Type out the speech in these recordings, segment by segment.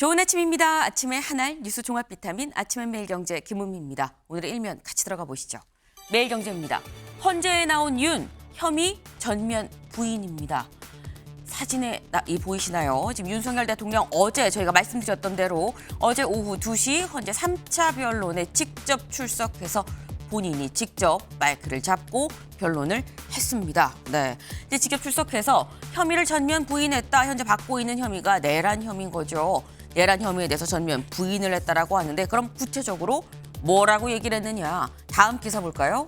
좋은 아침입니다. 아침의 하나를 뉴스 종합 비타민 아침의 매일경제 김은미입니다. 오늘의 일면 같이 들어가 보시죠. 매일경제입니다. 헌재에 나온 윤, 혐의 전면 부인입니다. 사진에 보이시나요? 지금 윤석열 대통령 어제 저희가 말씀드렸던 대로 어제 오후 2시 헌재 3차 변론에 직접 출석해서 본인이 직접 마이크를 잡고 변론을 했습니다. 네, 이제 직접 출석해서 혐의를 전면 부인했다. 현재 받고 있는 혐의가 내란 혐의인 거죠. 내란 혐의에 대해서 전면 부인을 했다라고 하는데 그럼 구체적으로 뭐라고 얘기를 했느냐. 다음 기사 볼까요?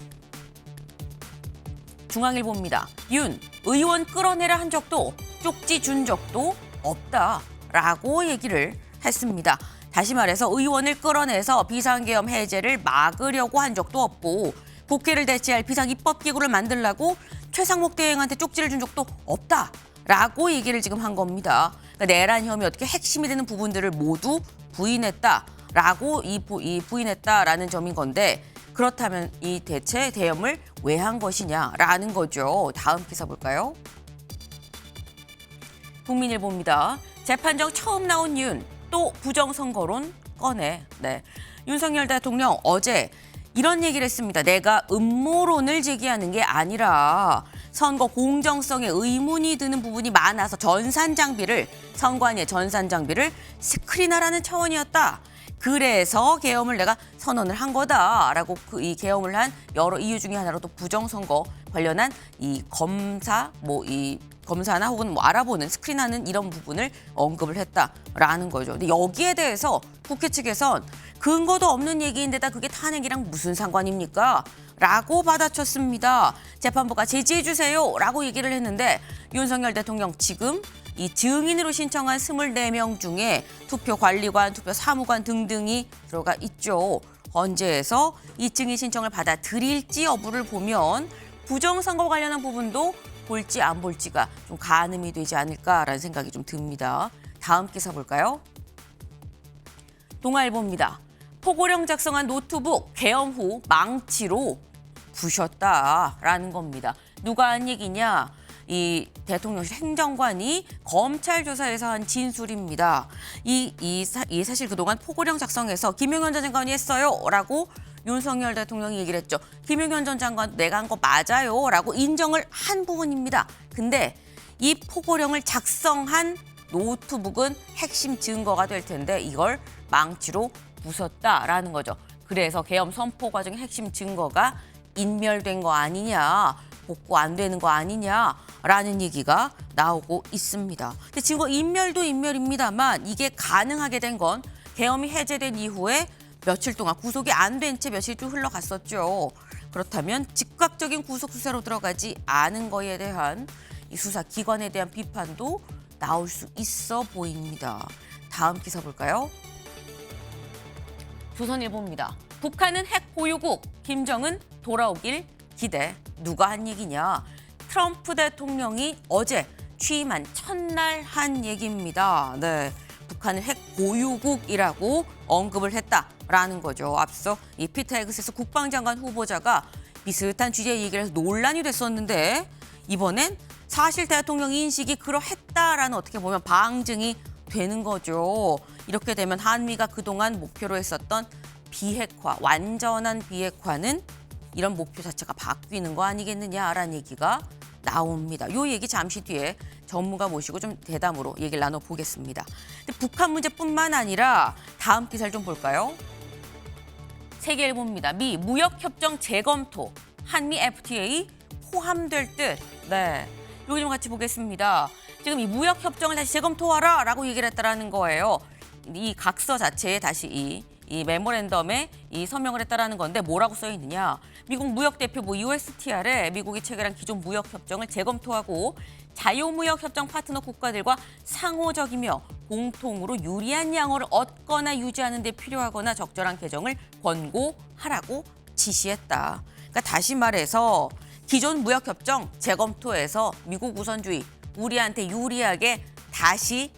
중앙일보입니다. 윤, 의원 끌어내라 한 적도 쪽지 준 적도 없다라고 얘기를 했습니다. 다시 말해서 의원을 끌어내서 비상계엄 해제를 막으려고 한 적도 없고 국회를 대체할 비상입법기구를 만들라고 최상목 대행한테 쪽지를 준 적도 없다라고 얘기를 지금 한 겁니다. 그러니까 내란 혐의 어떻게 핵심이 되는 부분들을 모두 부인했다라고 부인했다라는 점인 건데 그렇다면 이 대체 대엄을 왜 한 것이냐라는 거죠. 다음 기사 볼까요? 국민일보입니다. 재판정 처음 나온 윤, 또 부정선거론 꺼내. 네, 윤석열 대통령 어제 이런 얘기를 했습니다. 내가 음모론을 제기하는 게 아니라 선거 공정성에 의문이 드는 부분이 많아서 선관위의 전산 장비를 스크린하라는 차원이었다. 그래서 계엄을 내가 선언을 한 거다라고 이 계엄을 한 여러 이유 중에 하나로 또 부정선거 관련한 이 검사나 혹은 알아보는 스크린하는 이런 부분을 언급을 했다라는 거죠. 근데 여기에 대해서 국회 측에선 근거도 없는 얘기인데다 그게 탄핵이랑 무슨 상관입니까? 라고 받아쳤습니다. 재판부가 제지해 주세요 라고 얘기를 했는데 윤석열 대통령 지금 이 증인으로 신청한 24명 중에 투표관리관, 투표사무관 등등이 들어가 있죠. 헌재에서 이 증인 신청을 받아들일지 여부를 보면 부정선거 관련한 부분도 볼지 안 볼지가 좀 가늠이 되지 않을까라는 생각이 좀 듭니다. 다음 기사 볼까요? 동아일보입니다. 포고령 작성한 노트북 계엄 후 망치로 부셨다라는 겁니다. 누가 한 얘기냐? 이 대통령실 행정관이 검찰 조사에서 한 진술입니다. 사실 그동안 포고령 작성해서 김용현 전 장관이 했어요라고 윤석열 대통령이 얘기를 했죠. 김용현 전 장관 내가 한 거 맞아요라고 인정을 한 부분입니다. 근데 이 포고령을 작성한 노트북은 핵심 증거가 될 텐데 이걸 망치로 부쉈다라는 거죠. 그래서 계엄 선포 과정의 핵심 증거가 인멸된 거 아니냐, 복구 안 되는 거 아니냐라는 얘기가 나오고 있습니다. 근데 증거 인멸도 인멸입니다만 이게 가능하게 된 건 계엄이 해제된 이후에 며칠 동안 구속이 안 된 채 며칠 좀 흘러갔었죠. 그렇다면 즉각적인 구속 수사로 들어가지 않은 거에 대한 이 수사 기관에 대한 비판도 나올 수 있어 보입니다. 다음 기사 볼까요? 조선일보입니다. 북한은 핵 보유국, 김정은 돌아오길 기대. 누가 한 얘기냐? 트럼프 대통령이 어제 취임한 첫날 한 얘기입니다. 네, 북한은 핵 보유국이라고 언급을 했다라는 거죠. 앞서 이 피터 헤그스 국방장관 후보자가 비슷한 취지의 얘기를 해서 논란이 됐었는데 이번엔 사실 대통령 인식이 그러했다라는 어떻게 보면 방증이 되는 거죠. 이렇게 되면 한미가 그동안 목표로 했었던 비핵화, 완전한 비핵화는 이런 목표 자체가 바뀌는 거 아니겠느냐라는 얘기가 나옵니다. 이 얘기 잠시 뒤에 전문가 모시고 좀 대담으로 얘기를 나눠보겠습니다. 근데 북한 문제뿐만 아니라 다음 기사를 좀 볼까요? 세계일보입니다. 미 무역협정 재검토, 한미 FTA 포함될 듯. 네, 여기 좀 같이 보겠습니다. 지금 이 무역협정을 다시 재검토하라라고 얘기를 했다라는 거예요. 이 각서 자체에 다시 이 메모랜덤에 이 서명을 했다라는 건데 뭐라고 써 있느냐? 미국 무역대표부 USTR에 미국이 체결한 기존 무역협정을 재검토하고 자유무역협정 파트너 국가들과 상호적이며 공통으로 유리한 양호를 얻거나 유지하는 데 필요하거나 적절한 개정을 권고하라고 지시했다. 그러니까 다시 말해서 기존 무역협정 재검토해서 미국 우선주의, 우리한테 유리하게 다시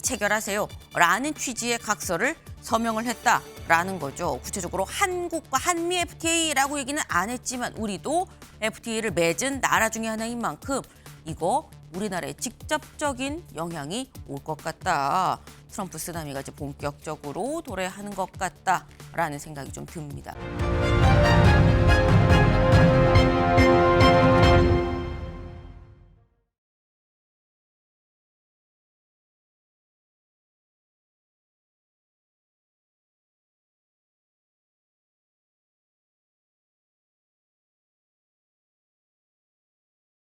체결하세요라는 취지의 각서를 서명을 했다라는 거죠. 구체적으로 한국과 한미 FTA라고 얘기는 안 했지만 우리도 FTA를 맺은 나라 중에 하나인 만큼 이거 우리나라에 직접적인 영향이 올 것 같다. 트럼프 쓰나미가 이제 본격적으로 도래하는 것 같다라는 생각이 좀 듭니다.